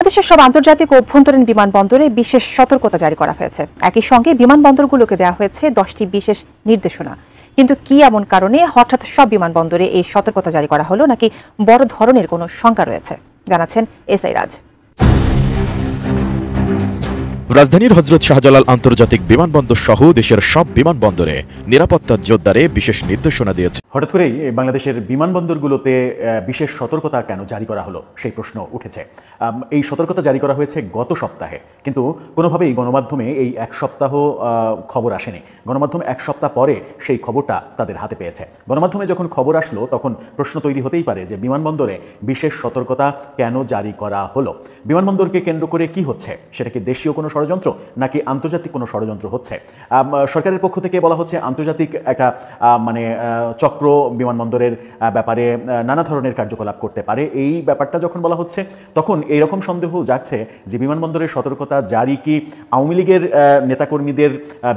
বাংলাদেশের সব আন্তর্জাতিক ও অভ্যন্তরীণ বিমানবন্দরে বিশেষ সতর্কতা জারি করা হয়েছে। একই সঙ্গে বিমানবন্দরগুলোকে দেওয়া হয়েছে 10টি বিশেষ নির্দেশনা। কিন্তু কি এমন কারণে হঠাৎ সব বিমানবন্দরে এই সতর্কতা জারি করা হলো, নাকি বড় ধরনের কোনো শঙ্কা রয়েছে, জানাচ্ছেন এসআই রাজ। রাজধানীর হযরত শাহজালাল আন্তর্জাতিক বিমানবন্দর সহ দেশের সব বিমানবন্দরে নিরাপত্তা জোরদারে বিশেষ নির্দেশনা দিয়েছে। হঠাৎ করেই বাংলাদেশের বিমানবন্দরগুলোতে বিশেষ সতর্কতা কেন জারি করা হলো সেই প্রশ্ন উঠেছে। এই সতর্কতা জারি করা হয়েছে গত সপ্তাহে, কিন্তু কোনোভাবেই গণমাধ্যমে এই এক সপ্তাহ খবর আসেনি। গণমাধ্যম এক সপ্তাহ পরে সেই খবরটা তাদের হাতে পেয়েছে। গণমাধ্যমে যখন খবর আসলো তখন প্রশ্ন তৈরি হতেই পারে যে বিমানবন্দরে বিশেষ সতর্কতা কেন জারি করা হলো। বিমানবন্দরকে কেন্দ্র করে কি হচ্ছে, সেটা কি দেশীয় কোনো ষড়যন্ত্র নাকি আন্তর্জাতিক কোনো ষড়যন্ত্র হচ্ছে? সরকারের পক্ষ থেকে বলা হচ্ছে আন্তর্জাতিক একটা চক্র বিমানবন্দরের ব্যাপারে নানা ধরনের কার্যকলাপ করতে পারে। এই ব্যাপারটা যখন বলা হচ্ছে তখন এইরকম সন্দেহ জাগছে যে বিমানবন্দরের সতর্কতা জারি কি আওয়ামী লীগের নেতাকর্মীদের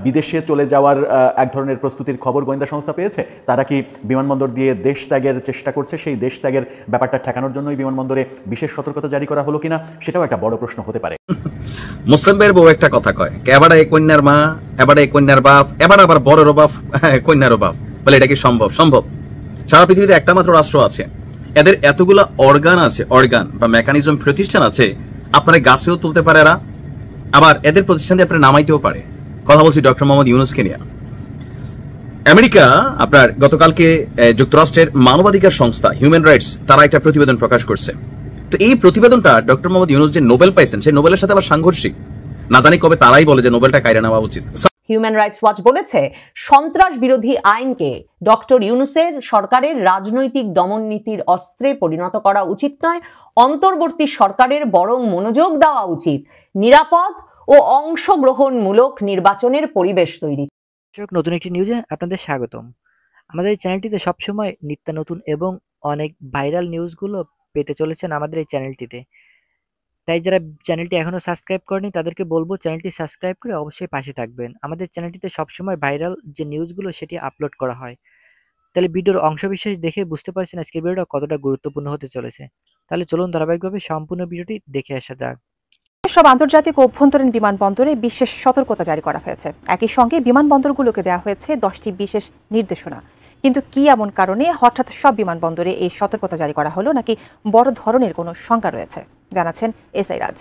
বিদেশে চলে যাওয়ার এক ধরনের প্রস্তুতির খবর গোয়েন্দা সংস্থা পেয়েছে? তারা কি বিমানবন্দর দিয়ে দেশ ত্যাগের চেষ্টা করছে? সেই দেশ ত্যাগের ব্যাপারটা ঠেকানোর জন্যই বিমানবন্দরে বিশেষ সতর্কতা জারি করা হলো কিনা, সেটাও একটা বড় প্রশ্ন হতে পারে। মুসলিমদের বউ একটা কথা কয়, এবারে এই কন্যার মা, এবারে এই কন্যার বাপ, এবার আবার বড়েরও বাপ, কন্যারও বাপ। বলে এটা কি সম্ভব? সম্ভব। সারা পৃথিবীতে একটা মাত্র রাষ্ট্র আছে, এদের এতগুলা অর্গান আছে, অর্গান বা মেকানিজম প্রতিষ্ঠান আছে, আপনারা গাছেও তুলতে পারে এরা, আবার এদের প্রতিষ্ঠান দিয়ে আপনারা নামাইতেও পারে। কথা বলছি ডক্টর মোহাম্মদ ইউনুসকে নিয়ে। আমেরিকা আপনার গতকালকে যুক্তরাষ্ট্রের মানবাধিকার সংস্থা হিউম্যান রাইটস তারা একটা প্রতিবেদন প্রকাশ করছে। তো এই প্রতিবেদনটা ডক্টর মোহাম্মদ ইউনুস যে নোবেল পাইছেন, সেই নোবেলের সাথে আবার সাংঘর্ষিক। না জানি কবে তারাই বলে যে নোবেলটা কায়রা নেওয়া উচিত। হিউম্যান রাইটস ওয়াচ বলেছে, সন্ত্রাস বিরোধী আইনকে ডক্টর ইউনুসের সরকারের রাজনৈতিক দমন নীতির অস্ত্রে পরিণত করা উচিত নয়। অন্তর্বর্তী সরকারের বরং মনোযোগ দেওয়া উচিত নিরাপদ ও অংশগ্রহণমূলক নির্বাচনের পরিবেশ তৈরি। নতুন একটি নিউজে আপনাদের স্বাগতম। আমাদের এই চ্যানেলটিতে সবসময় নিত্য নতুন এবং অনেক ভাইরাল নিউজগুলো পেতে চলেছেন আমাদের এই চ্যানেলটিতে। তাই যারা চ্যানেলটি এখনো সাবস্ক্রাইব করেনি তাদেরকে বলবো চ্যানেলটি সাবস্ক্রাইব করে অবশ্যই পাশে থাকবেন। আমাদের চ্যানেলটিতে সবসময় ভাইরাল যে নিউজগুলো সেটি আপলোড করা হয়। তাহলে ভিডিওর অংশবিশেষ দেখে বুঝতে পারছেন আজকের ভিডিওটা কতটা গুরুত্বপূর্ণ হতে চলেছে। তাহলে চলুন ধারাবাহিকভাবে সম্পূর্ণ ভিডিওটি দেখে আসা যাক। সব আন্তর্জাতিক ও অভ্যন্তরীণ বিমানবন্দরে বিশেষ সতর্কতা জারি করা হয়েছে। একই সঙ্গে বিমানবন্দরগুলোকে দেওয়া হয়েছে 10টি বিশেষ নির্দেশনা। কিন্তু কি এমন কারণে হঠাৎ সব বিমানবন্দরে এই সতর্কতা জারি করা হলো, নাকি বড় ধরনের কোনো শঙ্কা রয়েছে, জানাচ্ছেন এসআই রাজ।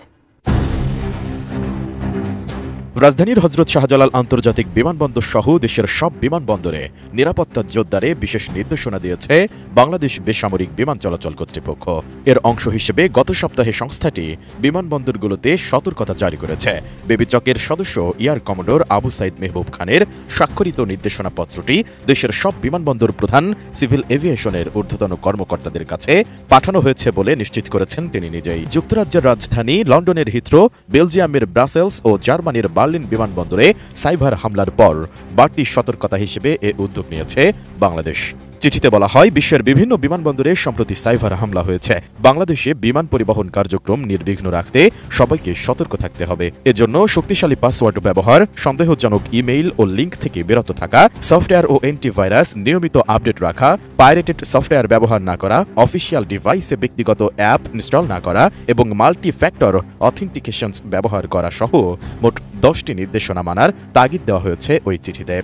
রাজধানীর হযরত শাহজালাল আন্তর্জাতিক বিমানবন্দর সহ দেশের সব বিমানবন্দরে নিরাপত্তা জোরদারে বিশেষ নির্দেশনা দিয়েছে বাংলাদেশ বেসামরিক বিমান চলাচল কর্তৃপক্ষ। এর অংশ হিসেবে গত সপ্তাহে সংস্থাটি বিমানবন্দরগুলোতে সতর্কতা জারি করেছে। বেবিচকের সদস্য এয়ার কমোডোর আবু সাইদ মেহবুব খানের স্বাক্ষরিত নির্দেশনাপত্রটি দেশের সব বিমানবন্দর প্রধান, সিভিল এভিয়েশনের ঊর্ধ্বতন কর্মকর্তাদের কাছে পাঠানো হয়েছে বলে নিশ্চিত করেছেন তিনি নিজেই। যুক্তরাজ্যের রাজধানী লন্ডনের হিথ্রো, বেলজিয়ামের ব্রাসেলস ও জার্মানির বার্লিন বিমানবন্দরে সাইবার হামলার পর বাড়তি সতর্কতা হিসেবে এ উদ্যোগ নিয়েছে বাংলাদেশ। চিঠিতে বলা হয়, বিশ্বের বিভিন্ন বিমানবন্দরে সম্প্রতি সাইবার হামলা হয়েছে। বাংলাদেশে বিমান পরিবহন কার্যক্রম নির্বিঘ্ন রাখতে সবাইকে সতর্ক থাকতে হবে। এজন্য শক্তিশালী পাসওয়ার্ড ব্যবহার, সন্দেহজনক ইমেইল ও লিঙ্ক থেকে বিরত থাকা, সফটওয়্যার ও অ্যান্টিভাইরাস নিয়মিত আপডেট রাখা, পাইরেটেড সফটওয়্যার ব্যবহার না করা, অফিসিয়াল ডিভাইসে ব্যক্তিগত অ্যাপ ইনস্টল না করা এবং মাল্টি ফ্যাক্টর অথেন্টিকেশনস ব্যবহার করা সহ মোট 10টি নির্দেশনা মানার তাগিদ দেওয়া হয়েছে ওই চিঠিতে।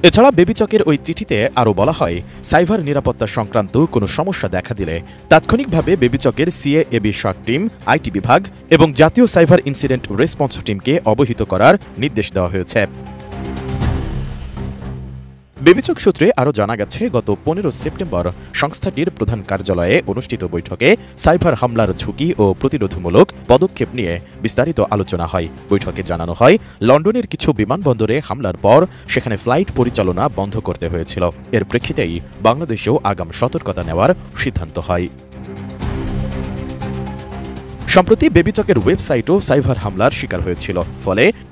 এছাড়া বেবিচকের ওই চিঠিতে আরও বলা হয়, সাইবার নিরাপত্তা সংক্রান্ত কোনো সমস্যা দেখা দিলে তাৎক্ষণিকভাবে বেবিচকের সিএএবি শর্ট টিম, আইটি বিভাগ এবং জাতীয় সাইবার ইনসিডেন্ট রেসপন্স টিমকে অবহিত করার নির্দেশ দেওয়া হয়েছে। বেবিচক সূত্রে আরও জানা গেছে, গত 15 সেপ্টেম্বর সংস্থাটির প্রধান কার্যালয়ে অনুষ্ঠিত বৈঠকে সাইবার হামলার ঝুঁকি ও প্রতিরোধমূলক পদক্ষেপ নিয়ে বিস্তারিত আলোচনা হয়। বৈঠকে জানানো হয়, লন্ডনের কিছু বিমানবন্দরে হামলার পর সেখানে ফ্লাইট পরিচালনা বন্ধ করতে হয়েছিল। এর প্রেক্ষিতেই বাংলাদেশেও আগাম সতর্কতা নেওয়ার সিদ্ধান্ত হয়। সম্প্রতি বেবিচকের ওয়েবসাইটও সাইবার হামলার শিকার হয়েছিল।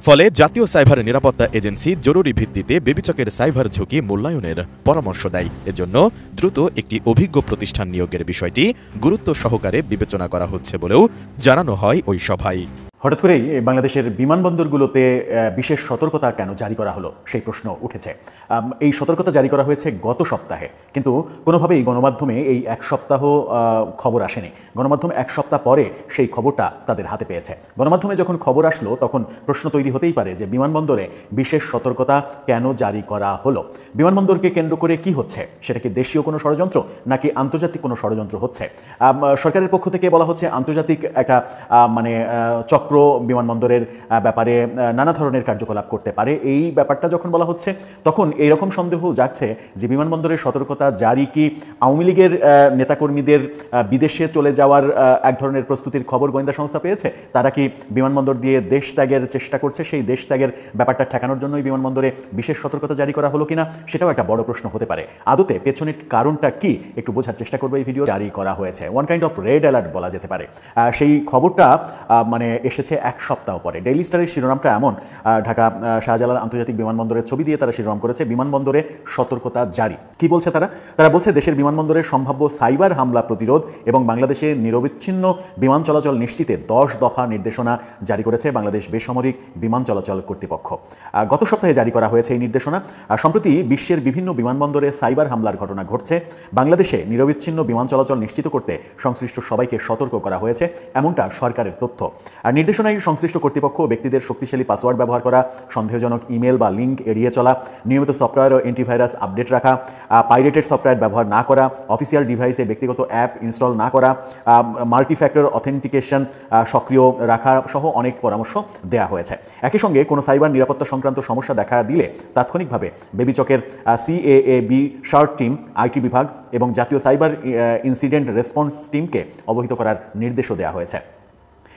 ফলে জাতীয় সাইবার নিরাপত্তা এজেন্সি জরুরি ভিত্তিতে বেবিচকের সাইবার ঝুঁকি মূল্যায়নের পরামর্শ দেয়। এজন্য দ্রুত একটি অভিজ্ঞ প্রতিষ্ঠান নিয়োগের বিষয়টি গুরুত্ব সহকারে বিবেচনা করা হচ্ছে বলেও জানানো হয় ওই সভায়। হঠাৎ করেই বাংলাদেশের বিমানবন্দরগুলোতে বিশেষ সতর্কতা কেন জারি করা হলো সেই প্রশ্ন উঠেছে। এই সতর্কতা জারি করা হয়েছে গত সপ্তাহে, কিন্তু কোনোভাবেই গণমাধ্যমে এই এক সপ্তাহ খবর আসেনি। গণমাধ্যম এক সপ্তাহ পরে সেই খবরটা তাদের হাতে পেয়েছে। গণমাধ্যমে যখন খবর আসলো তখন প্রশ্ন তৈরি হতেই পারে যে বিমানবন্দরে বিশেষ সতর্কতা কেন জারি করা হলো। বিমানবন্দরকে কেন্দ্র করে কি হচ্ছে? সেটা কি দেশীয় কোনো ষড়যন্ত্র নাকি আন্তর্জাতিক কোনো ষড়যন্ত্র হচ্ছে? সরকারের পক্ষ থেকে বলা হচ্ছে আন্তর্জাতিক একটা চক্র বিমানবন্দরের ব্যাপারে নানা ধরনের কার্যকলাপ করতে পারে। এই ব্যাপারটা যখন বলা হচ্ছে তখন এইরকম সন্দেহ জাগছে যে বিমানবন্দরের সতর্কতা জারি কি আওয়ামী লীগের নেতাকর্মীদের বিদেশে চলে যাওয়ার এক ধরনের প্রস্তুতির খবর গোয়েন্দা সংস্থা পেয়েছে? তারা কি বিমানবন্দর দিয়ে দেশ ত্যাগের চেষ্টা করছে? সেই দেশ ত্যাগের ব্যাপারটা ঠেকানোর জন্যই বিমানবন্দরে বিশেষ সতর্কতা জারি করা হলো কিনা সেটাও একটা বড় প্রশ্ন হতে পারে। আদতে পেছনের কারণটা কি একটু বোঝার চেষ্টা করবো। এই ভিডিও জারি করা হয়েছে, one kind of red alert বলা যেতে পারে। সেই খবরটা এসেছে এক সপ্তাহ পরে। ডেইলি স্টারের শিরোনামটা এমন, ঢাকা শাহজালাল আন্তর্জাতিক বিমানবন্দরের ছবি দিয়ে তারা শিরোনাম করেছে, বিমানবন্দরে সতর্কতা জারি। কি বলছে তারা বলছে দেশের বিমানবন্দরের সম্ভাব্য সাইবার হামলা প্রতিরোধ এবং বাংলাদেশে নিরবিচ্ছিন্ন বিমান চলাচল নিশ্চিতে 10 দফা নির্দেশনা জারি করেছে বাংলাদেশ বেসামরিক বিমান চলাচল কর্তৃপক্ষ। গত সপ্তাহে জারি করা হয়েছে এই নির্দেশনা। সম্প্রতি বিশ্বের বিভিন্ন বিমানবন্দরে সাইবার হামলার ঘটনা ঘটছে। বাংলাদেশে নিরবিচ্ছিন্ন বিমান চলাচল নিশ্চিত করতে সংশ্লিষ্ট সবাইকে সতর্ক করা হয়েছে, এমনটা সরকারের তথ্য। আর নির্দেশনায় সংশ্লিষ্ট কর্তৃপক্ষ ও ব্যক্তিদের শক্তিশালী পাসওয়ার্ড ব্যবহার করা, সন্দেহজনক ইমেল বা লিঙ্ক এড়িয়ে চলা, নিয়মিত সফটওয়্যার ও অ্যান্টিভাইরাস আপডেট রাখা, পাইরেটেড সফটওয়্যার ব্যবহার না করা, অফিসিয়াল ডিভাইসে ব্যক্তিগত অ্যাপ ইনস্টল না করা, মাল্টিফ্যাক্টর অথেন্টিকেশন সক্রিয় রাখা সহ অনেক পরামর্শ দেওয়া হয়েছে। একই সঙ্গে কোনো সাইবার নিরাপত্তা সংক্রান্ত সমস্যা দেখা দিলে তাৎক্ষণিকভাবে বেবিচকের CAAB শার্ট টিম, আইটি বিভাগ এবং জাতীয় সাইবার ইনসিডেন্ট রেসপন্স টিমকে অবহিত করার নির্দেশও দেওয়া হয়েছে।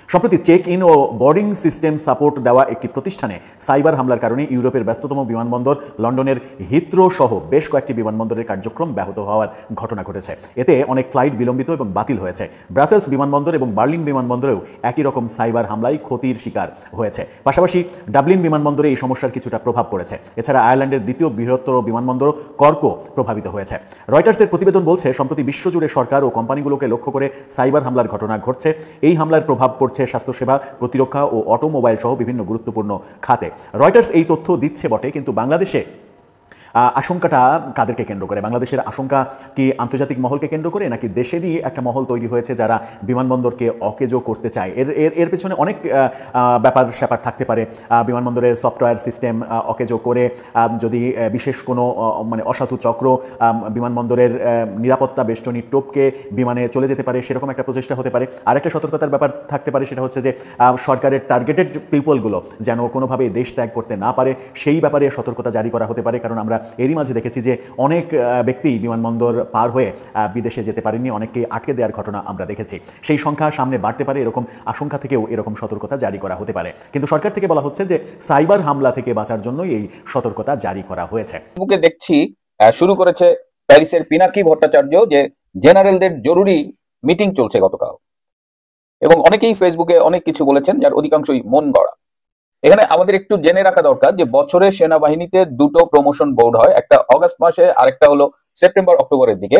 সম্প্রতি চেক ইন ও বোর্ডিং সিস্টেম সাপোর্ট দেওয়া একটি প্রতিষ্ঠানে সাইবার হামলার কারণে ইউরোপের ব্যস্ততম বিমানবন্দর লন্ডনের হিথ্রো সহ বেশ কয়েকটি বিমানবন্দরের কার্যক্রম ব্যাহত হওয়ার ঘটনা ঘটেছে। এতে অনেক ফ্লাইট বিলম্বিত এবং বাতিল হয়েছে। ব্রাসেলস বিমানবন্দর এবং বার্লিন বিমানবন্দরেও একই রকম সাইবার হামলায় ক্ষতির শিকার হয়েছে। পাশাপাশি ডাবলিন বিমানবন্দরে এই সমস্যার কিছুটা প্রভাব পড়েছে। এছাড়া আয়ারল্যান্ডের দ্বিতীয় বৃহত্তর বিমানবন্দর কর্কও প্রভাবিত হয়েছে। রয়টার্সের প্রতিবেদন বলছে সম্প্রতি বিশ্বজুড়ে সরকার ও কোম্পানিগুলোকে লক্ষ্য করে সাইবার হামলার ঘটনা ঘটছে। এই হামলার প্রভাব পড়ছে স্বাস্থ্যসেবা, প্রতিরক্ষা ও অটোমোবাইল সহ বিভিন্ন গুরুত্বপূর্ণ খাতে। রয়টার্স এই তথ্য দিচ্ছে বটে, কিন্তু বাংলাদেশে আশঙ্কাটা কাদেরকে কেন্দ্র করে? বাংলাদেশের আশঙ্কা কি আন্তর্জাতিক মহলকে কেন্দ্র করে নাকি দেশেরই একটা মহল তৈরি হয়েছে যারা বিমানবন্দরকে অকেজো করতে চায়? এর পেছনে অনেক ব্যাপার স্যাপার থাকতে পারে। বিমানবন্দরের সফটওয়্যার সিস্টেম অকেজো করে যদি বিশেষ কোনো অসাধু চক্র বিমানবন্দরের নিরাপত্তা বেষ্টনী টোপকে বিমানে চলে যেতে পারে, সেরকম একটা প্রচেষ্টা হতে পারে। আরেকটা সতর্কতার ব্যাপার থাকতে পারে, সেটা হচ্ছে যে সরকারের টার্গেটেড পিপলগুলো যেন কোনোভাবে দেশ ত্যাগ করতে না পারে, সেই ব্যাপারে সতর্কতা জারি করা হতে পারে। কারণ আমরা এরই মাঝে দেখেছি যে অনেক ব্যক্তি বিমানবন্দর পার হয়ে বিদেশে যেতে পারেননি, অনেককে আটকে দেওয়ার ঘটনা আমরা দেখেছি। সেই সংখ্যা সামনে বাড়তে পারে, এরকম আশঙ্কা থেকেও এরকম সতর্কতা জারি করা হতে পারে। কিন্তু সরকার থেকে বলা হচ্ছে যে সাইবার হামলা থেকে বাঁচার জন্যই এই সতর্কতা জারি করা হয়েছে। ফেসবুকে দেখছি শুরু করেছে প্যারিসের পিনাকি ভট্টাচার্য যে জেনারেলদের জরুরি মিটিং চলছে গতকাল, এবং অনেকেই ফেসবুকে অনেক কিছু বলেছেন যার অধিকাংশই মন গড়া। এখানে আমাদের একটু জেনে রাখা দরকার যে বছরে সেনাবাহিনীতে দুটো প্রমোশন বোর্ড হয়, একটা অগাস্ট মাসে, আরেকটা হলো সেপ্টেম্বর অক্টোবরের দিকে।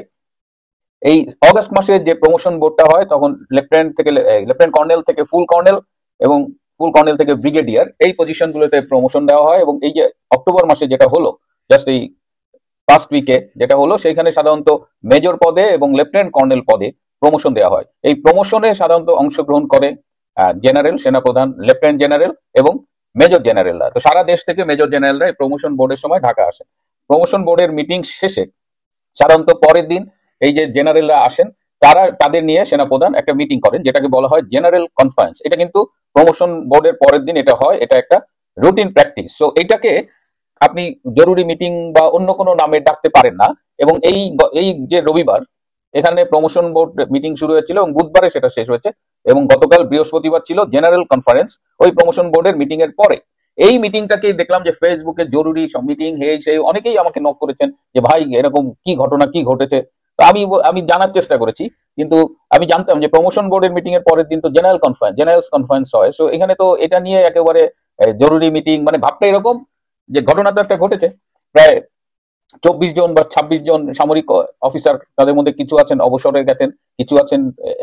এই অগাস্ট মাসে যে প্রমোশন বোর্ডটা হয় তখন লেফটেন্যান্ট কর্নেল থেকে ফুল কর্নেল এবং ফুল কর্নেল থেকে ব্রিগেডিয়ার, এই পজিশনগুলোতে প্রমোশন দেওয়া হয়। এবং এই যে অক্টোবর মাসে যেটা হলো জাস্ট এই ফার্স্ট উইকে যেটা হলো, সেখানে সাধারণত মেজর পদে এবং লেফটেন্যান্ট কর্নেল পদে প্রমোশন দেওয়া হয়। এই প্রমোশনে সাধারণত অংশগ্রহণ করে জেনারেল, সেনাপ্রধান, লেফটেন্যান্ট জেনারেল এবং মেজর জেনারেলরা। তো সারা দেশ থেকে মেজর জেনারেলরা এই প্রমোশন বোর্ডের সময় ঢাকা আসেন। প্রমোশন বোর্ডের মিটিং শেষে সাধারণত পরের দিন এই যে জেনারেলরা আসেন তাদের নিয়ে সেনাপ্রধান একটা মিটিং করেন, যেটাকে বলা হয় জেনারেল কনফারেন্স। এটা কিন্তু প্রমোশন বোর্ডের পরের দিন এটা হয়, এটা একটা রুটিন প্র্যাকটিস। সো এটাকে আপনি জরুরি মিটিং বা অন্য কোনো নামে ডাকতে পারেন না। এবং এই যে রবিবার এখানে প্রমোশন বোর্ড মিটিং শুরু হয়েছিল এবং বুধবারে সেটা শেষ হয়েছে, এবং গতকাল বৃহস্পতিবার ছিল জেনারেল কনফারেন্স ওই প্রমোশন বোর্ডের মিটিং এর পরে। এই মিটিংটাকেই দেখলাম যে ফেসবুকে জরুরি সব মিটিং, সেই অনেকেই আমাকে নক করেছেন যে ভাই এরকম কি ঘটনা, কি ঘটেছে। তো আমি জানার চেষ্টা করেছি, কিন্তু আমি জানতাম যে প্রমোশন বোর্ডের মিটিং এর পরের দিন তো জেনারেল কনফারেন্স হয়। সো এখানে তো এটা নিয়ে একেবারে জরুরি মিটিং, ভাবটা এরকম যে ঘটনা তো একটা ঘটেছে। প্রায় 24 জন বা 26 জন সামরিক অফিসার, তাদের মধ্যে কিছু আছেন অবসরে গেছেন, কিছু আছেন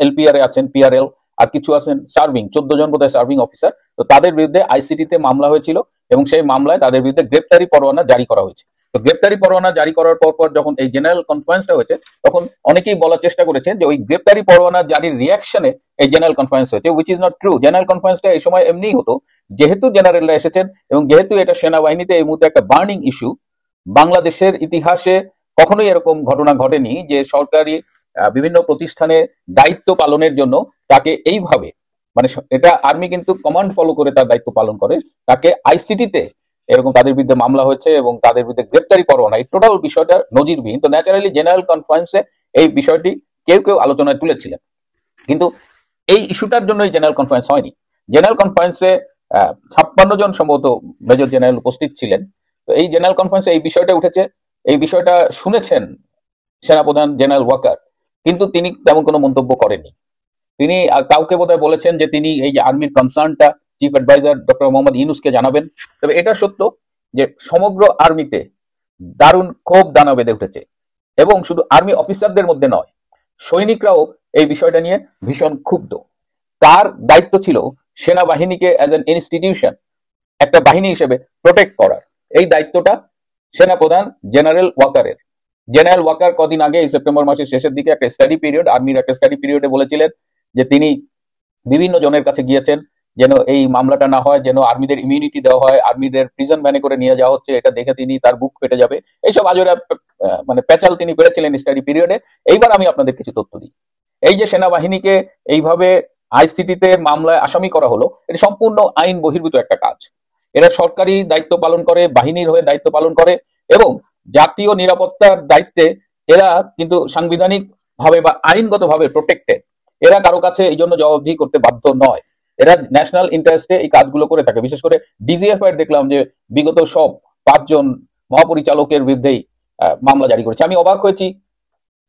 LPR এ আছেন, PRL, আর কিছু আছেন সার্ভিং, 14 জন বোধহয় সার্ভিং অফিসার। তো তাদের বিরুদ্ধে আইসিটিতে মামলা হয়েছিল এবং সেই মামলায় তাদের বিরুদ্ধে গ্রেপ্তারি পরোয়ানা জারি করা হয়েছে। তো গ্রেপ্তারি পরোয়ানা জারি করার পর যখন এই জেনারেল কনফারেন্সটা হয়েছে, তখন অনেকেই বলার চেষ্টা করেছেন যে ওই গ্রেপ্তারি পরোয়ানা জারির রিয়াকশনে এই জেনারেল কনফারেন্স হয়েছে, which is not true. General কনফারেন্সটা এই সময় এমনিই হতো, যেহেতু জেনারেলরা এসেছেন এবং যেহেতু এটা সেনাবাহিনীতে এই মুহূর্তে একটা বার্নিং ইস্যু। বাংলাদেশের ইতিহাসে কখনোই এরকম ঘটনা ঘটেনি যে সরকারি বিভিন্ন প্রতিষ্ঠানে দায়িত্ব পালনের জন্য তাকে এইভাবে, মানে এটা আর্মি কিন্তু কমান্ড ফলো করে তার দায়িত্ব পালন করে, তাকে আইসিটিতে এরকম তাদের বিরুদ্ধে মামলা হয়েছে এবং তাদের বিরুদ্ধে গ্রেপ্তারি পরোয়ানা, এই টোটাল বিষয়টা নজিরবিহীন। তো ন্যাচারালি জেনারেল কনফারেন্সে এই বিষয়টি কেউ কেউ আলোচনায় তুলেছিলেন, কিন্তু এই ইস্যুটার জন্যই জেনারেল কনফারেন্স হয়নি। জেনারেল কনফারেন্সে 56 জন সম্ভবত মেজর জেনারেল উপস্থিত ছিলেন। তো এই জেনারেল কনফারেন্সে এই বিষয়টা উঠেছে, এই বিষয়টা শুনেছেন সেনাপ্রধান জেনারেল ওয়াকার, কিন্তু তিনি তেমন কোনো মন্তব্য করেননি। তিনি কাউকে বোধহয় বলেছেন যে তিনি এই যে আর্মির কনসার্নটা চিফ অ্যাডভাইজার ডক্টর মোহাম্মদ ইউনুসকে জানাবেন। তবে এটা সত্য যে সমগ্র আর্মিতে দারুণ ক্ষোভ দানা বেঁধে উঠেছে, এবং শুধু আর্মি অফিসারদের মধ্যে নয়, সৈনিকরাও এই বিষয়টা নিয়ে ভীষণ ক্ষুব্ধ। তার দায়িত্ব ছিল সেনাবাহিনীকে অ্যাজ অ্যান ইনস্টিটিউশন, একটা বাহিনী হিসেবে প্রোটেক্ট করার। এই দায়িত্বটা সেনাপ্রধান জেনারেল ওয়াকারের। জেনারেল ওয়াকার কদিন আগে এই সেপ্টেম্বর মাসের শেষের দিকে একটা স্টাডি পিরিয়ড, আর্মির একটা স্টাডি পিরিয়ডে বলেছিলেন যে তিনি বিভিন্ন জনের কাছে গিয়েছেন যেন এই মামলাটা না হয়, যেন আর্মিদের ইমিউনিটি দেওয়া হয়, আর্মিদের প্রিজন ভ্যানে করে নিয়ে যাওয়া হচ্ছে, এটা দেখে তিনি তার বুক ফেটে যাবে, এইসব আজরা মানে পেঁচাল তিনি পেরেছিলেন স্টাডি পিরিয়ডে। এইবার আমি আপনাদের কিছু তথ্য দিই। এই যে সেনাবাহিনীকে এইভাবে আইসিটিতে মামলায় আসামি করা হলো, এটা সম্পূর্ণ আইন বহির্ভূত একটা কাজ। এরা সরকারি দায়িত্ব পালন করে, বাহিনীর হয়ে দায়িত্ব পালন করে, এবং জাতীয় নিরাপত্তার দায়িত্বে এরা কিন্তু সাংবিধানিক ভাবে বা আইনগত ভাবে প্রোটেক্টেড। এরা কারো কাছে এই জন্য জবাবদিহি করতে বাধ্য নয়। এরা ন্যাশনাল ইন্টারেস্টে এই কাজগুলো করে থাকে। বিশেষ করে ডিজিএফআই দেখলাম যে বিগত সব 5 জন মহাপরিচালকের বিরুদ্ধেই মামলা জারি করেছে। আমি অবাক হয়েছি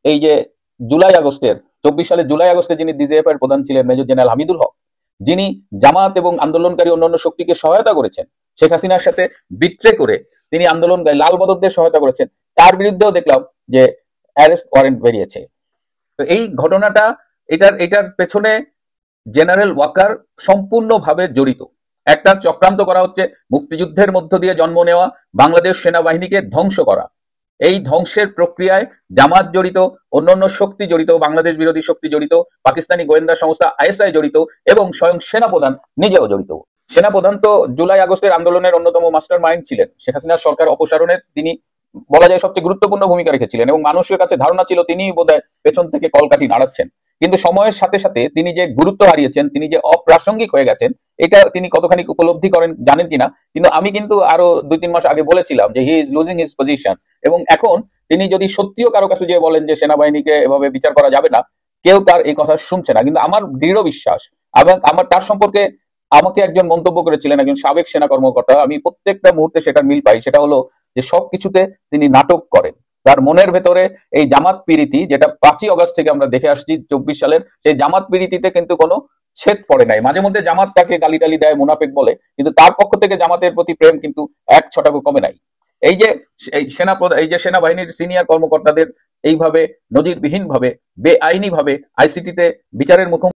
এই যে জুলাই আগস্টের 24 সালে জুলাই আগস্টে যিনি ডিজিএফআই এর প্রধান ছিলেন মেজর জেনারেল হামিদুল হক, যিনি জামাত এবং আন্দোলনকারী অন্যান্য শক্তিকে সহায়তা করেছেন, শেখ হাসিনার সাথে বিট্রে করে তিনি আন্দোলনকারী লাল বদরদের সহায়তা করেছেন, তার বিরুদ্ধেও দেখলাম যে অ্যারেস্ট ওয়ারেন্ট বেরিয়েছে। তো এই ঘটনাটা, এটার পেছনে জেনারেল ওয়াকার সম্পূর্ণভাবে জড়িত। একটা চক্রান্ত করা হচ্ছে মুক্তিযুদ্ধের মধ্য দিয়ে জন্ম নেওয়া বাংলাদেশ সেনাবাহিনীকে ধ্বংস করা। এই ধ্বংসের প্রক্রিয়ায় জামাত জড়িত, অন্যান্য শক্তি জড়িত, বাংলাদেশ বিরোধী শক্তি জড়িত, পাকিস্তানি গোয়েন্দা সংস্থা আইএসআই জড়িত, এবং স্বয়ং সেনাপ্রধান নিজেও জড়িত। সেনাপ্রধান তো জুলাই আগস্টের আন্দোলনের অন্যতম মাস্টার মাইন্ড ছিলেন। শেখ হাসিনার সরকার অপসারণে তিনি বলা যায় সবচেয়ে গুরুত্বপূর্ণ ভূমিকা রেখেছিলেন, এবং মানুষের কাছে ধারণা ছিল তিনিই বোধহয় পেছন থেকে কলকাঠি নাড়াচ্ছেন। কিন্তু সময়ের সাথে সাথে তিনি যে গুরুত্ব হারিয়েছেন, তিনি যে অপ্রাসঙ্গিক হয়ে গেছেন, এটা তিনি কতখানি উপলব্ধি করেন জানেন কিনা। কিন্তু আমি কিন্তু আরো 2-3 মাস আগে বলেছিলাম যে he is losing his position, এবং এখন তিনি যদি সত্যিও কারো কাছে গিয়ে বলেন যে সেনাবাহিনীকে এভাবে বিচার করা যাবে না, কেউ তার এই কথা শুনছে না। কিন্তু আমার দৃঢ় বিশ্বাস, এবং আমার তার সম্পর্কে আমাকে একজন মন্তব্য করেছিলেন, একজন সাবেক সেনা কর্মকর্তা, আমি প্রত্যেকটা মুহূর্তে সেটার মিল পাই। সেটা হলো যে সবকিছুতে তিনি নাটক করেন। তার মনের ভেতরে এই জামাত পীড়িতি, যেটা 5ই আগস্ট থেকে আমরা দেখে আসছি 24 সালের, সেই জামাত পীড়িতিতে কিন্তু কোনো ছেদ পড়ে নাই। মাঝে মধ্যে জামাত তাকে গালিটালি দেয়, মুনাফেক বলে, কিন্তু তার পক্ষ থেকে জামাতের প্রতি প্রেম কিন্তু 1 ছটাকও কমে নাই। এই যে সেনাবাহিনীর সিনিয়র কর্মকর্তাদের এইভাবে নজিরবিহীন ভাবে বেআইনি ভাবে আইসিটিতে বিচারের মুখোমুখি